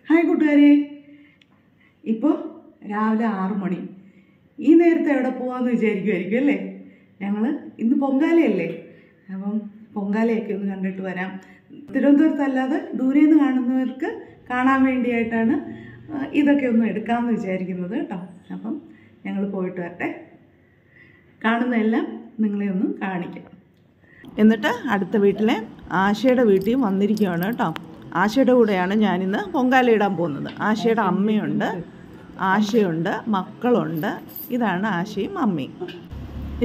Hi കൂട്ടുകാരെ, ഇപ്പോൾ രാവിലെ 6 മണി. ഈ നേരത്തെ എവിടെ പോകാമെന്ന് വിചാരിക്കുമായിരിക്കും അല്ലേ? ഞങ്ങൾ ഇന്ന് പൊങ്കാലയല്ലേ, അപ്പം പൊങ്കാലയൊക്കെ ഒന്ന് കണ്ടിട്ട് വരാം. തിരുവനന്തപുരത്തല്ലാതെ ദൂരെ നിന്ന് കാണുന്നവർക്ക് കാണാൻ വേണ്ടിയായിട്ടാണ് ഇതൊക്കെ ഒന്ന് എടുക്കാമെന്ന് വിചാരിക്കുന്നത് കേട്ടോ. അപ്പം ഞങ്ങൾ പോയിട്ട് വരട്ടെ, കാണുന്നതെല്ലാം നിങ്ങളെ ഒന്ന് കാണിക്കാം. എന്നിട്ട് അടുത്ത വീട്ടിലെ ആശയുടെ വീട്ടിൽ വന്നിരിക്കുകയാണ് കേട്ടോ. ആശയുടെ കൂടെയാണ് ഞാനിന്ന് പൊങ്കാലയിടാൻ പോകുന്നത്. ആശയുടെ അമ്മയുണ്ട്, ആശയുണ്ട്, മക്കളുണ്ട്. ഇതാണ് ആശയും അമ്മയും.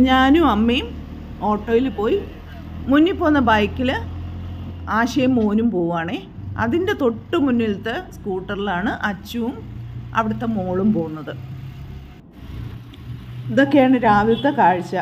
ഞാനും അമ്മയും ഓട്ടോയിൽ പോയി. മുന്നിൽ പോകുന്ന ബൈക്കിൽ ആശയും മോനും പോവുകയാണേ. അതിൻ്റെ തൊട്ട് മുന്നിലത്തെ സ്കൂട്ടറിലാണ് അച്ചുവും അവിടുത്തെ മോളും പോകുന്നത്. ഇതൊക്കെയാണ് രാവിലത്തെ കാഴ്ച.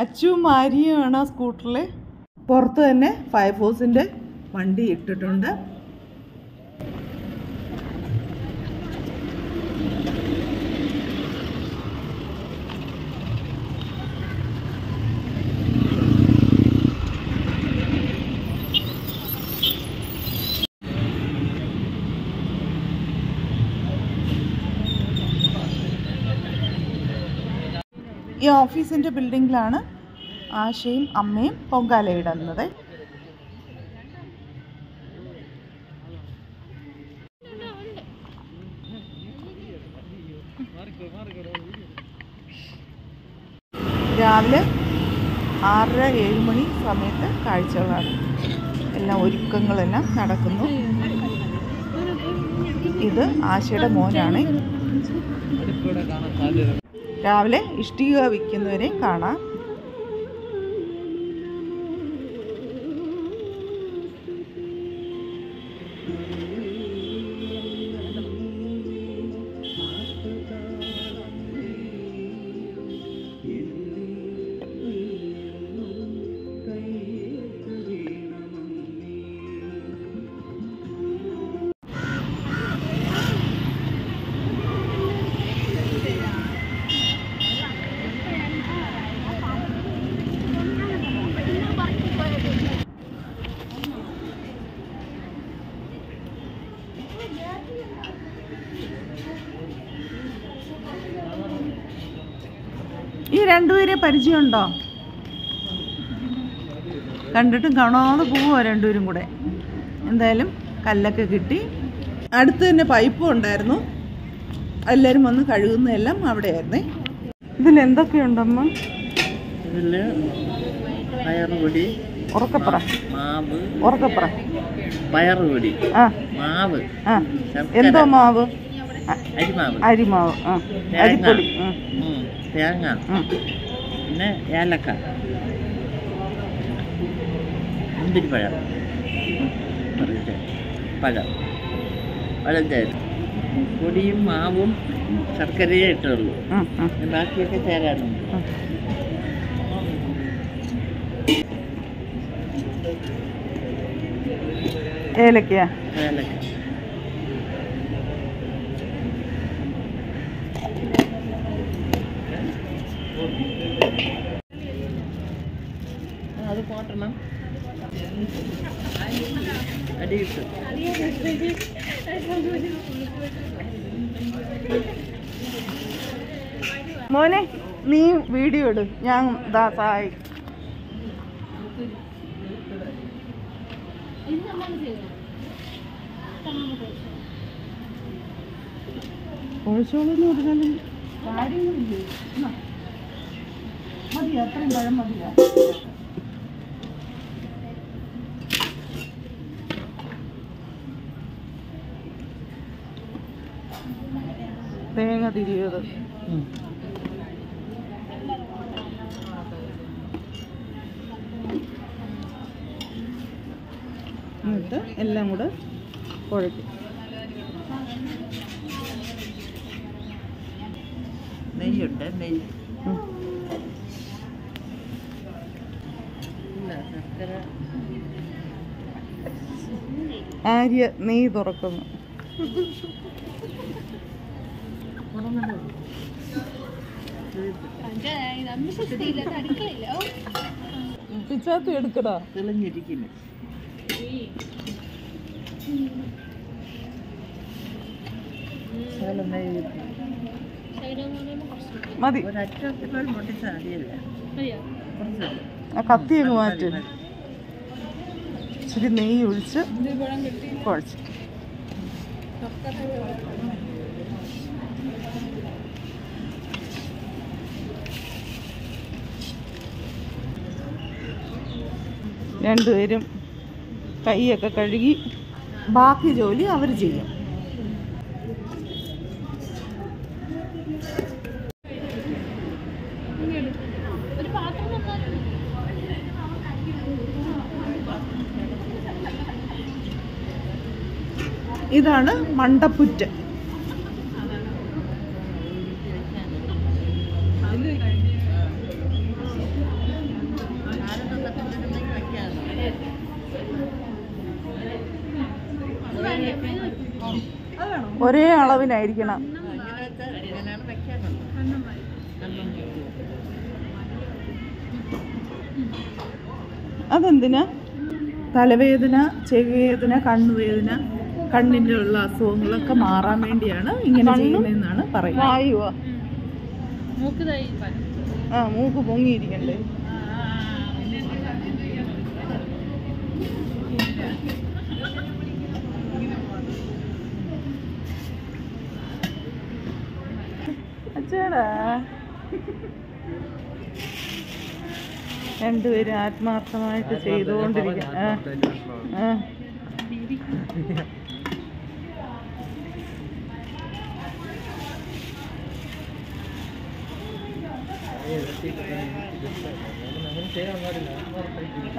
അച്ചുവും മാരിയുമാണ് ആ സ്കൂട്ടറിൽ. പുറത്ത് തന്നെ ഫയർഫോഴ്സിൻ്റെ വണ്ടി ഇട്ടിട്ടുണ്ട്. ഈ ഓഫീസിൻ്റെ ബിൽഡിങ്ങിലാണ് ആശയും അമ്മയും പൊങ്കാലയിടുന്നത്. രാവിലെ 6-7 മണി സമയത്ത് കാഴ്ചകളാണ്. എല്ലാം ഒരുക്കങ്ങളെല്ലാം നടക്കുന്നു. ഇത് ആശയുടെ മോനാണ്. രാവിലെ ഇഷ്ടിക വിൽക്കുന്നവരെ കാണാം. ഈ രണ്ടുപേരെ പരിചയമുണ്ടോ? കണ്ടിട്ടും കാണാതെ പോവുമോ രണ്ടുപേരും കൂടെ? എന്തായാലും കല്ലൊക്കെ കിട്ടി. അടുത്ത് തന്നെ പൈപ്പും ഉണ്ടായിരുന്നു. എല്ലാവരും വന്ന് കഴുകുന്നതെല്ലാം അവിടെയായിരുന്നേ. ഇതിലെന്തൊക്കെയുണ്ടമ്മ? ഇതിൽ പയറുപൊടി, ഉറക്കപ്പുറ, മാവ്, ഉറക്കപ്പുറ, പയറുപൊടി, മാവ്, എന്തോ മാവ്? അരിമാവ്, അരിമാവ്, അരിപ്പൊടി, തേങ്ങ, പിന്നെ ഏലക്ക, മുന്തിരിപ്പഴം, പഴം, പഴം ചേരും. പൊടിയും മാവും ശർക്കരയേ ഇട്ടുള്ളൂ. ബാക്കിയൊക്കെ ചേരാനുണ്ട്. ഏലക്ക, ഏലക്ക, അത് പോട്ടണം. അടിയിട്ടു. മോനെ നീ വീഡിയോ ഇട്, ഞാൻ ദാ സഹായി. ഒഴിച്ചോളെന്ന് പറഞ്ഞാലും കാര്യങ്ങളില്ലേ? മതി, അത്രയും പഴം മതിയാ. തേങ്ങ തിരിയത് എന്നിട്ട് എല്ലാം കൂടെ കുഴക്കും. നെയ്യുണ്ട്, നെയ്യ് ഇല്ല, ശർക്കര ആര്യ നെയ്യ് തുറക്കുന്നു. പിച്ചാത്തി എടുക്കടാ. തെളിഞ്ഞിരിക്കുന്നു. മതി, ഒരറ്റത്തിൽ പൊട്ടിച്ചാൽ മതിയല്ല. ആ കത്തി അങ്ങ് മാറ്റി ഇച്ചിരി നെയ്യ് ഒഴിച്ച് കുഴച്ച്. രണ്ടുപേരും കൈയൊക്കെ കഴുകി ബാക്കി ജോലി അവർ ചെയ്യും. ഇതാണ് മണ്ടപ്പുറ്റ്. ഒരേ അളവിനായിരിക്കണം. അതെന്തിനാ? തലവേദന, ചെവിവേദന, കണ്ണുവേദന, കണ്ണിൻ്റെ ഉള്ള അസുഖങ്ങളൊക്കെ മാറാൻ വേണ്ടിയാണ് ഇങ്ങനെ ചെയ്യുന്നതെന്നാണ് പറയുന്നത്. വായുവാ, മൂക്ക് പൊങ്ങിയിരിക്കണ്ടേ? അച്ഛടാ, രണ്ടുപേരും ആത്മാർത്ഥമായിട്ട് ചെയ്തുകൊണ്ടിരിക്കും.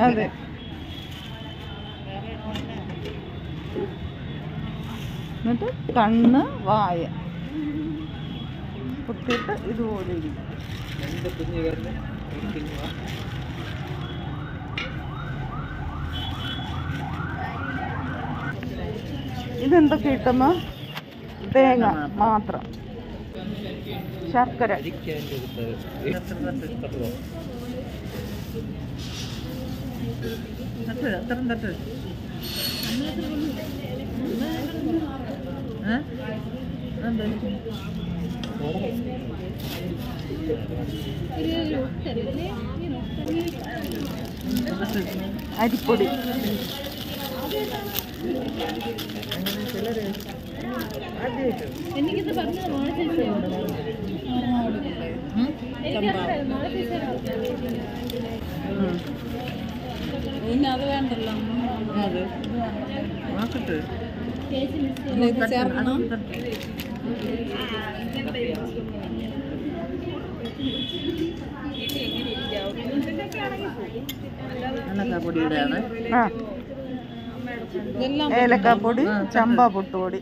അതെ, എന്നിട്ട് കണ്ണ്, വായ കുത്തിയിട്ട് ഇതുപോലെ ഇരിക്കും. ഇതെന്തൊക്കെ ഇട്ടമ്മ? തേങ്ങ മാത്രം, ശർക്കര. അരിപ്പൊടി, പിന്നെ അത് വേണ്ടല്ലോ. ചേർക്കണം. ഏലക്കാപ്പൊടി, ചമ്പ പൊട്ടുപൊടി.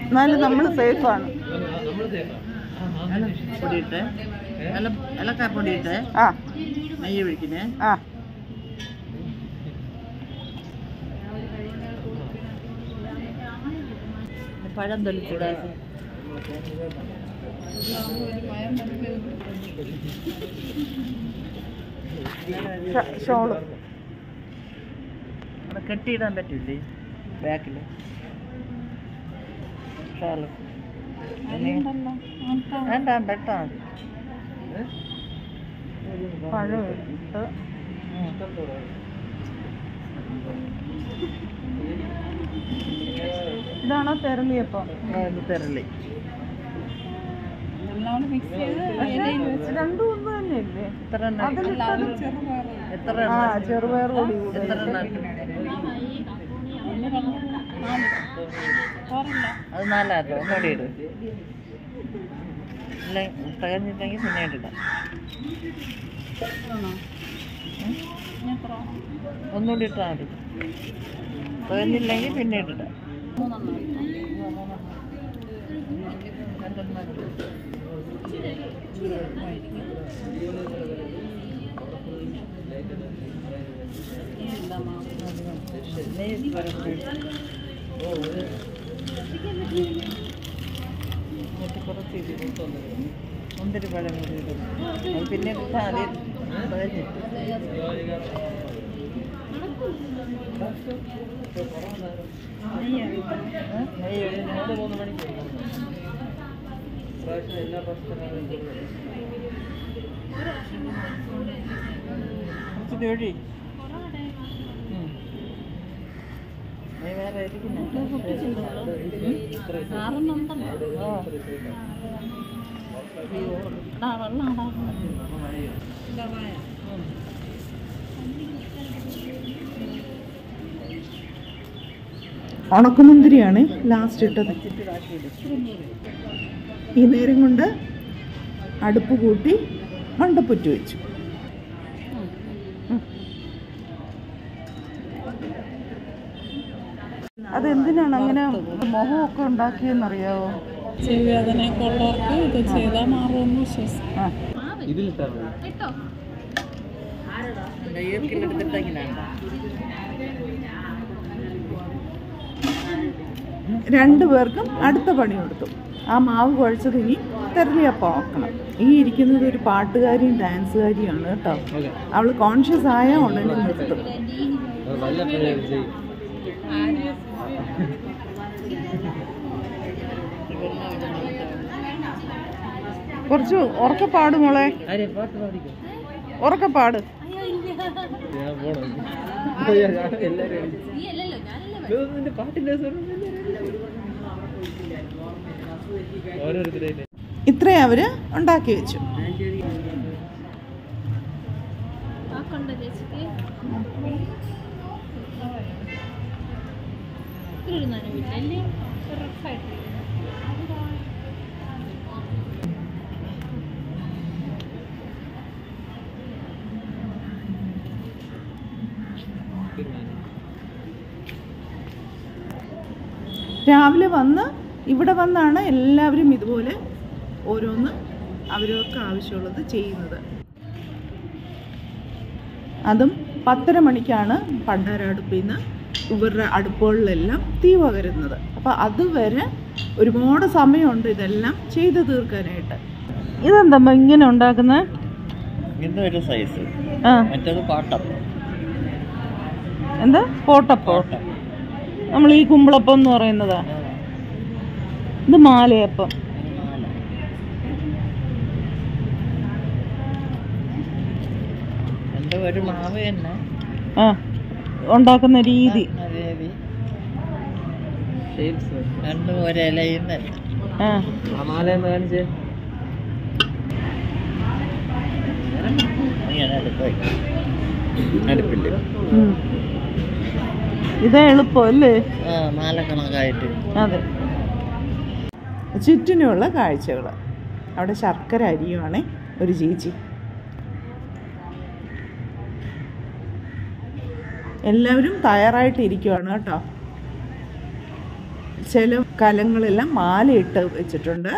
എന്നാലും നമ്മൾ സേഫാണ്. ഏലക്കാപ്പൊടിയിട്ട് നെയ്യ് ഒഴിക്കുന്നേ. പഴം തൊലിക്കൂടെ. ഷോള് കെട്ടിയിടാൻ പറ്റില്ലേ ബാക്കിൽ? സാലഡ് വേണ്ട ഇട്ടാ പഴം ഇട്ട് ഇതാണോ തെരളിയപ്പം? തെരളി രണ്ടും ഒന്ന് തന്നെയല്ലേ? ചെറുപയർ പൊടി അത് നാലാട്ടോ ഒന്നുകൂടി ഇടും. ഇല്ല തികഞ്ഞില്ലെങ്കിൽ പിന്നെ ഇടാം. ഒന്നുകൂടി ഇട്ടാൽ മതി. തികഞ്ഞില്ലെങ്കിൽ പിന്നെ ഇടാം. മുന്തിരി പഴം ഇടും. അത് പിന്നെ ഇട്ടാൽ മതി. ഒഴി വേറെ ഉണക്കമുന്തിരിയാണ് ലാസ്റ്റ് ഇട്ടത്. ഈ നേരം കൊണ്ട് അടുപ്പ് കൂട്ടി മണ്ടപ്പുറ്റ് വെച്ചു. അതെന്തിനാണ് അങ്ങനെ മുഖമൊക്കെ ഉണ്ടാക്കിയെന്നറിയാവോ? ചെവിവേദനയൊക്കെ ഉള്ളവർക്ക് ഇത് ചെയ്താൽ മാറുമെന്ന് വിശ്വസിക്കാം. രണ്ടു പേർക്കും അടുത്ത പണി കൊടുത്തു. ആ മാവ് കുഴച്ചത് ഇനി തെരളിയപ്പം ആക്കണം. ഈ ഇരിക്കുന്നത് ഒരു പാട്ടുകാരിയും ഡാൻസുകാരിയാണ് കേട്ടോ. അവള് കോൺഷ്യസ് ആയ ഉടനെ നിർത്തും. കുറച്ച് ഉറക്കപ്പാട് മോളെ, ഉറക്കപ്പാട്. ഇത്രയും അവര് ഉണ്ടാക്കി വെച്ചു. രാവിലെ വന്ന് ഇവിടെ വന്നാണ് എല്ലാവരും ഇതുപോലെ ഓരോന്ന് അവരവർക്ക് ആവശ്യമുള്ളത് ചെയ്യുന്നത്. അതും 10:30 മണിക്കാണ് പണ്ടാര അടുപ്പിൽ നിന്ന് ഇവരുടെ അടുപ്പുകളിലെല്ലാം തീ പകരുന്നത്. അപ്പോൾ അതുവരെ ഒരുപാട് സമയമുണ്ട് ഇതെല്ലാം ചെയ്ത് തീർക്കാനായിട്ട്. ഇതെന്താ ഇങ്ങനെ ഉണ്ടാക്കുന്നത്? ഇതൊരു സൈസ്, മറ്റേത് പാട്ടപ്പം. എന്താ പോട്ടപ്പം? നമ്മൾ ഈ കുമ്പളപ്പം എന്ന് പറയുന്നതാ. ഇത് മാലയപ്പം. ഒരു മാവ് തന്നെ ഉണ്ടാക്കുന്ന രീതി രണ്ടും ഒരിലയും അടുപ്പില്ല. ഇതാ എളുപ്പം അല്ലേ? മാലക്കണക്കായിട്ട്. അതെ. ചുറ്റിനുള്ള കാഴ്ചകൾ. അവിടെ ശർക്കര അരിയുവാണേ ഒരു ചേച്ചി. എല്ലാവരും തയ്യാറായിട്ടിരിക്കുവാണ് കേട്ടോ. ചില കലങ്ങളെല്ലാം മാലയിട്ട് വെച്ചിട്ടുണ്ട്.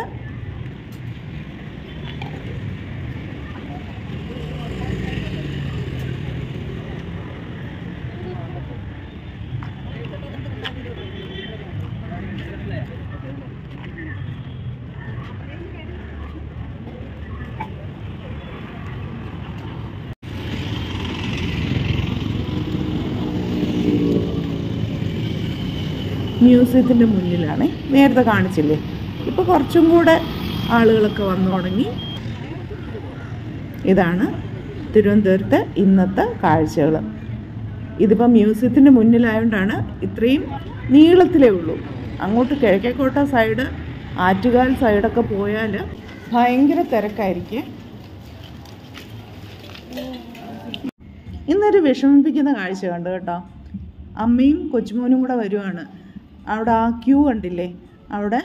മ്യൂസിയത്തിൻ്റെ മുന്നിലാണ്. നേരത്തെ കാണിച്ചില്ലേ, ഇപ്പോൾ കുറച്ചും കൂടെ ആളുകളൊക്കെ വന്നു തുടങ്ങി. ഇതാണ് തിരുവനന്തപുരത്തെ ഇന്നത്തെ കാഴ്ചകൾ. ഇതിപ്പോൾ മ്യൂസിയത്തിൻ്റെ മുന്നിലായതുകൊണ്ടാണ് ഇത്രയും നീളത്തിലേ ഉള്ളൂ. അങ്ങോട്ട് കിഴക്കേക്കോട്ട സൈഡ്, ആറ്റുകാൽ സൈഡൊക്കെ പോയാൽ ഭയങ്കര തിരക്കായിരിക്കും. ഇന്നൊരു വിഷമിപ്പിക്കുന്ന കാഴ്ച കണ്ടു കേട്ടോ. അമ്മയും കൊച്ചുമോനും കൂടെ വരുവാണ്. അവിടെ ആ ക്യൂ കണ്ടില്ലേ, അവിടെ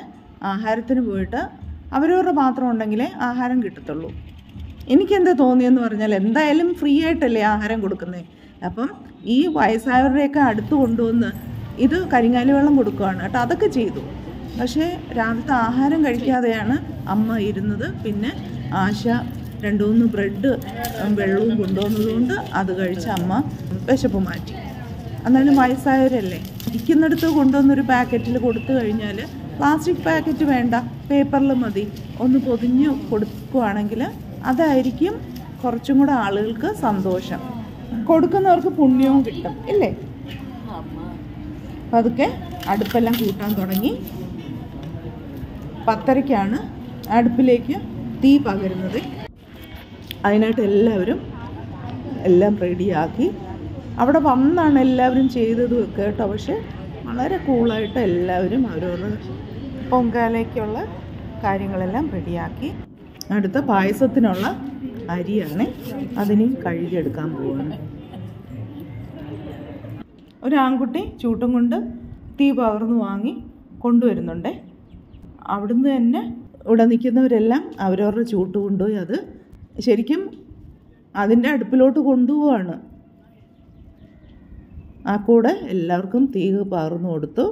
ആഹാരത്തിന് പോയിട്ട് അവരവരുടെ പാത്രം ഉണ്ടെങ്കിലേ ആഹാരം കിട്ടത്തുള്ളൂ. എനിക്കെന്താ തോന്നിയെന്ന് പറഞ്ഞാൽ, എന്തായാലും ഫ്രീ ആയിട്ടല്ലേ ആഹാരം കൊടുക്കുന്നത്. അപ്പം ഈ വയസ്സായവരുടെയൊക്കെ അടുത്ത് കൊണ്ടുവന്ന് ഇത് കരിങ്ങാലി വെള്ളം കൊടുക്കുകയാണ് കേട്ടോ. അതൊക്കെ ചെയ്തു. പക്ഷേ രാവിലത്തെ ആഹാരം കഴിക്കാതെയാണ് അമ്മ ഇരുന്നത്. പിന്നെ ആശ 2-3 ബ്രെഡ് വെള്ളവും കൊണ്ടുവന്നതുകൊണ്ട് അത് കഴിച്ച് അമ്മ വിശപ്പ് മാറ്റി. എന്നാലും വയസ്സായവരല്ലേ, ഇരിക്കുന്നിടത്ത് കൊണ്ടുവന്നൊരു പാക്കറ്റിൽ കൊടുത്തു കഴിഞ്ഞാൽ, പ്ലാസ്റ്റിക് പാക്കറ്റ് വേണ്ട, പേപ്പറിൽ മതി, ഒന്ന് പൊതിഞ്ഞ് കൊടുക്കുകയാണെങ്കിൽ അതായിരിക്കും കുറച്ചും കൂടെ ആളുകൾക്ക് സന്തോഷം. കൊടുക്കുന്നവർക്ക് പുണ്യവും കിട്ടും ഇല്ലേ. അപ്പം അതൊക്കെ അടുപ്പെല്ലാം കൂട്ടാൻ തുടങ്ങി. 10:30-ക്കാണ് അടുപ്പിലേക്ക് തീ പകരുന്നത്. അതിനായിട്ട് എല്ലാവരും എല്ലാം റെഡിയാക്കി. അവിടെ വന്നാണ് എല്ലാവരും ചെയ്തതും ഒക്കെ കേട്ടോ. പക്ഷെ വളരെ കൂളായിട്ട് എല്ലാവരും അവരവരുടെ പൊങ്കാലയ്ക്കുള്ള കാര്യങ്ങളെല്ലാം റെഡിയാക്കി. അടുത്ത പായസത്തിനുള്ള അരിയാണ്, അതിന് കഴുകിയെടുക്കാൻ പോവാണ്. ഒരാൺകുട്ടി ചൂട്ടും കൊണ്ട് തീ പകർന്നു വാങ്ങി കൊണ്ടുവരുന്നുണ്ട്. അവിടുന്ന് തന്നെ ഇവിടെ നിൽക്കുന്നവരെല്ലാം അവരവരുടെ ചൂട്ട് കൊണ്ടുപോയി അത് ശരിക്കും അതിൻ്റെ അടുപ്പിലോട്ട് കൊണ്ടുപോവാണ്. ആ കൂടെ എല്ലാവർക്കും തീ പകർന്നു കൊടുത്തു.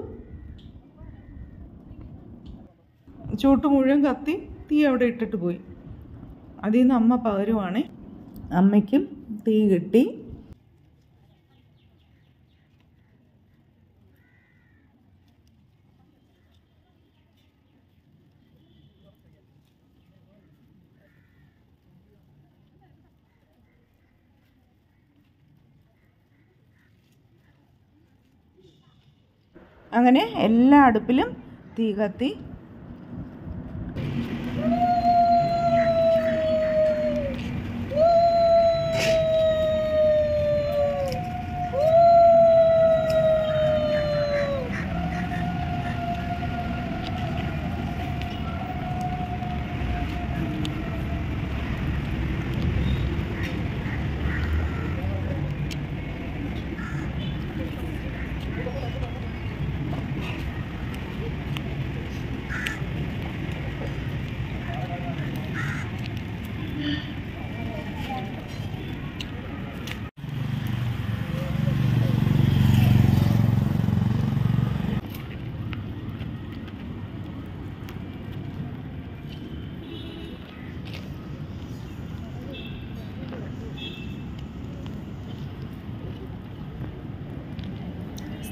ചൂട്ട് മുഴുവൻ കത്തി തീ അവിടെ ഇട്ടിട്ട് പോയി. അതിൽ നിന്ന് അമ്മ പകരുവാണ്. അമ്മയ്ക്കും തീ കിട്ടി. അങ്ങനെ എല്ലാ അടുപ്പിലും തീ കത്തി.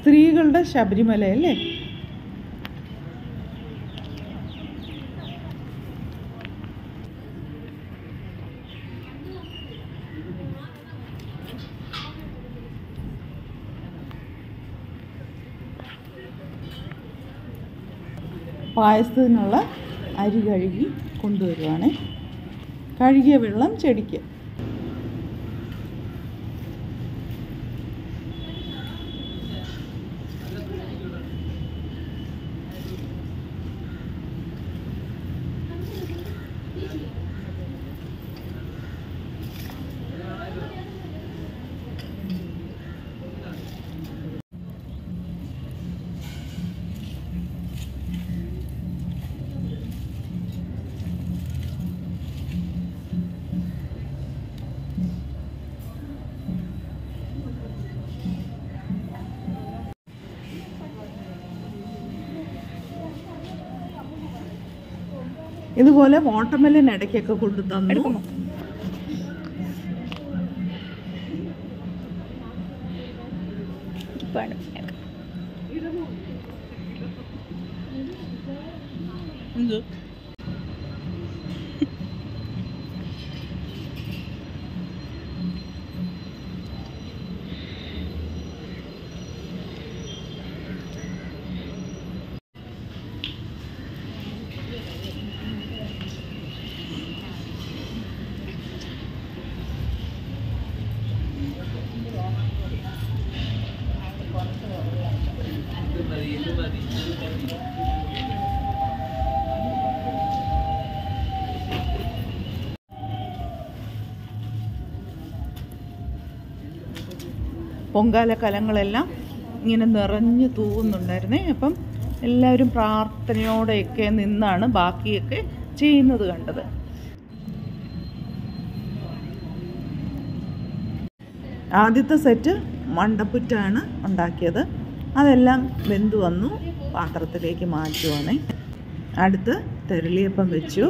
സ്ത്രീകളുടെ ശബരിമല അല്ലേ. പായസത്തിനുള്ള അരി കഴുകി കൊണ്ടുവരുവാണ്. കഴുകിയ വെള്ളം ചെടിക്ക്. ഇതുപോലെ വാട്ടർമെലൻ ഇടയ്ക്കൊക്കെ കൊണ്ടു തന്നു. പൊങ്കാല കലങ്ങളെല്ലാം ഇങ്ങനെ നിറഞ്ഞു തൂവുന്നുണ്ടായിരുന്നേ. അപ്പം എല്ലാവരും പ്രാർത്ഥനയോടെയൊക്കെ നിന്നാണ് ബാക്കിയൊക്കെ ചെയ്യുന്നത് കണ്ടത്. ആദ്യത്തെ സെറ്റ് മണ്ടപ്പുറ്റാണ് ഉണ്ടാക്കിയത്. അതെല്ലാം വെന്ത് വന്നു, പാത്രത്തിലേക്ക് മാറ്റുവാണേ. അടുത്ത് തെരളിയപ്പം വെച്ചു.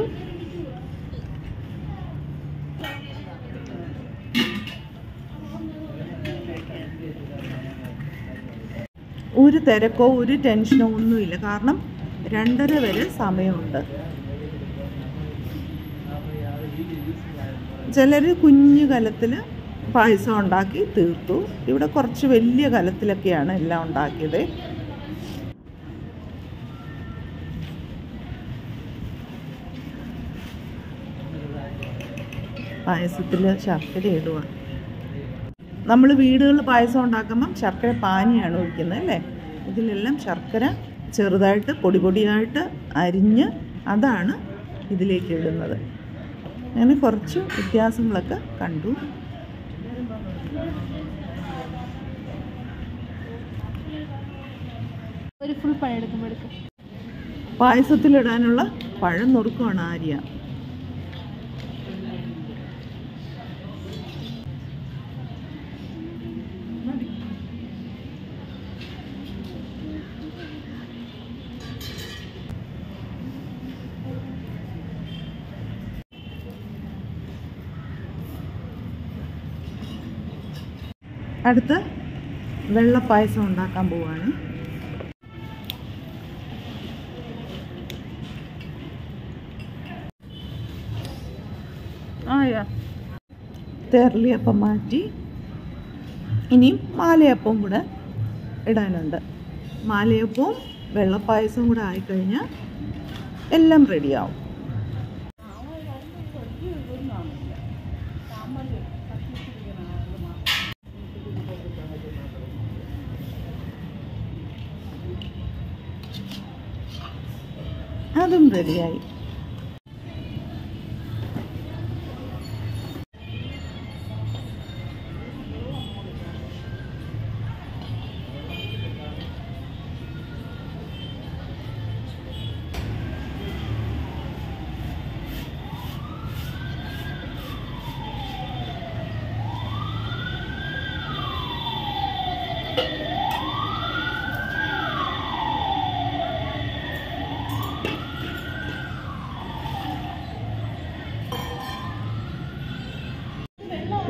ഒരു തിരക്കോ ഒരു ടെൻഷനോ ഒന്നുമില്ല, കാരണം 2:30 വരെ സമയമുണ്ട്. ചിലർ കുഞ്ഞു കലത്തിൽ പായസം ഉണ്ടാക്കി തീർത്തു. ഇവിടെ കുറച്ച് വലിയ കലത്തിലൊക്കെയാണ് എല്ലാം ഉണ്ടാക്കിയത്. പായസത്തിൽ ശർക്കര ഇടുക. നമ്മൾ വീടുകളിൽ പായസം ഉണ്ടാക്കുമ്പം ശർക്കര പാനിയാണ് ഒഴിക്കുന്നത് അല്ലേ. ഇതിലെല്ലാം ശർക്കര ചെറുതായിട്ട് പൊടിയായിട്ട് അരിഞ്ഞ് അതാണ് ഇതിലേക്ക് ഇടുന്നത്. അങ്ങനെ കുറച്ച് വ്യത്യാസങ്ങളൊക്കെ കണ്ടു. ഒരു ഫുൾ പഴം എടുക്കുമ്പോൾ പായസത്തിലിടാനുള്ള പഴം നുറുക്കുവാണ് ആര്യ. അടുത്ത് വെള്ളപ്പായസം ഉണ്ടാക്കാൻ പോവാണ്. തെരളിയപ്പം മാറ്റി ഇനിയും മാലയപ്പവും കൂടെ ഇടാനുണ്ട്. മാലയപ്പവും വെള്ളപ്പായസവും കൂടെ ആയിക്കഴിഞ്ഞാൽ എല്ലാം റെഡിയാവും. അതും റെഡിയായി.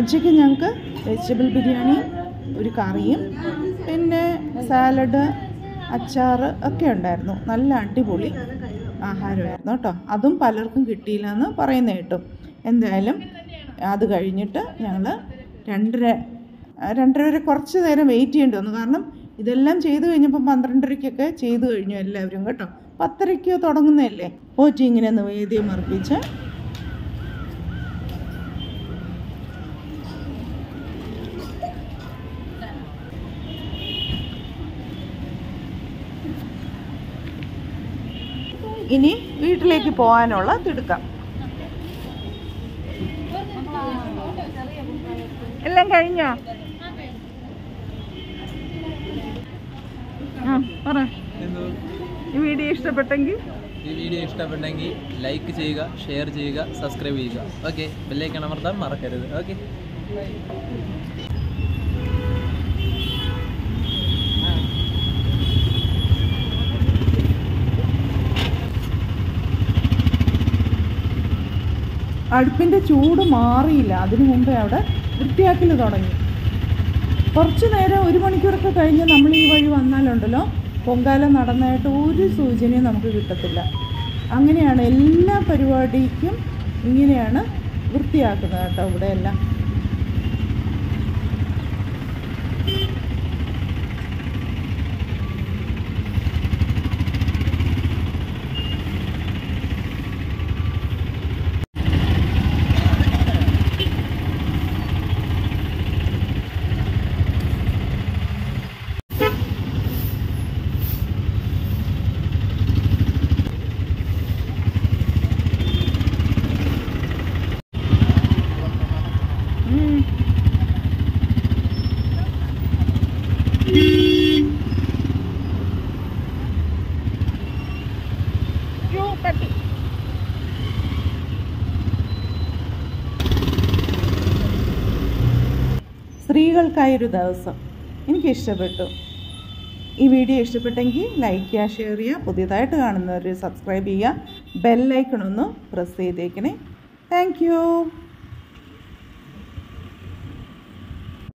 ഉച്ചയ്ക്ക് ഞങ്ങൾക്ക് വെജിറ്റബിൾ ബിരിയാണി, ഒരു കറിയും പിന്നെ സാലഡ്, അച്ചാർ ഒക്കെ ഉണ്ടായിരുന്നു. നല്ല അടിപൊളി ആഹാരമായിരുന്നു കേട്ടോ. അതും പലർക്കും കിട്ടിയില്ല എന്ന് പറയുന്ന കേട്ടു. എന്തായാലും അത് കഴിഞ്ഞിട്ട് ഞങ്ങൾ 2:30 വരെ കുറച്ച് നേരം വെയിറ്റ് ചെയ്യേണ്ടി വന്നു. കാരണം ഇതെല്ലാം ചെയ്ത് കഴിഞ്ഞപ്പോൾ 12:30-ക്കൊക്കെ ചെയ്ത് കഴിഞ്ഞു എല്ലാവരും കേട്ടോ. 10:30 തുടങ്ങുന്നതല്ലേ. പോറ്റി ഇങ്ങനെ നിവേദ്യം അർപ്പിച്ച് ഇനി വീട്ടിലേക്ക് പോകാനുള്ള തിടുക്കം. എല്ലാം കഴിഞ്ഞോ? പറ. ഈ വീഡിയോ ഇഷ്ടപ്പെട്ടെങ്കിൽ ലൈക്ക് ചെയ്യുക, ഷെയർ ചെയ്യുക, സബ്സ്ക്രൈബ് ചെയ്യുക. ഓക്കെ, ബെല്ലൈക്കൺ അമർത്താൻ മറക്കരുത്. ഓക്കെ. അടുപ്പിൻ്റെ ചൂട് മാറിയില്ല. അതിനു മുമ്പേ അവിടെ വൃത്തിയാക്കൽ തുടങ്ങി. കുറച്ച് നേരം 1 മണിക്കൂറൊക്കെ കഴിഞ്ഞ് നമ്മൾ ഈ വഴി വന്നാലുണ്ടല്ലോ പൊങ്കാല നടന്നതായിട്ട് ഒരു സൂചനയും നമുക്ക് കിട്ടത്തില്ല. അങ്ങനെയാണ് എല്ലാ പരിപാടിക്കും ഇങ്ങനെയാണ് വൃത്തിയാക്കുന്നത് കേട്ടോ ഇവിടെയെല്ലാം. നിങ്ങൾക്കായൊരു ദിവസം. എനിക്കിഷ്ടപ്പെട്ടു. ഈ വീഡിയോ ഇഷ്ടപ്പെട്ടെങ്കിൽ ലൈക്ക് ചെയ്യുക, ഷെയർ ചെയ്യുക, പുതിയതായിട്ട് കാണുന്നവർ സബ്സ്ക്രൈബ് ചെയ്യുക, ബെല്ലൈക്കൺ ഒന്ന് പ്രസ് ചെയ്തേക്കണേ. Thank you.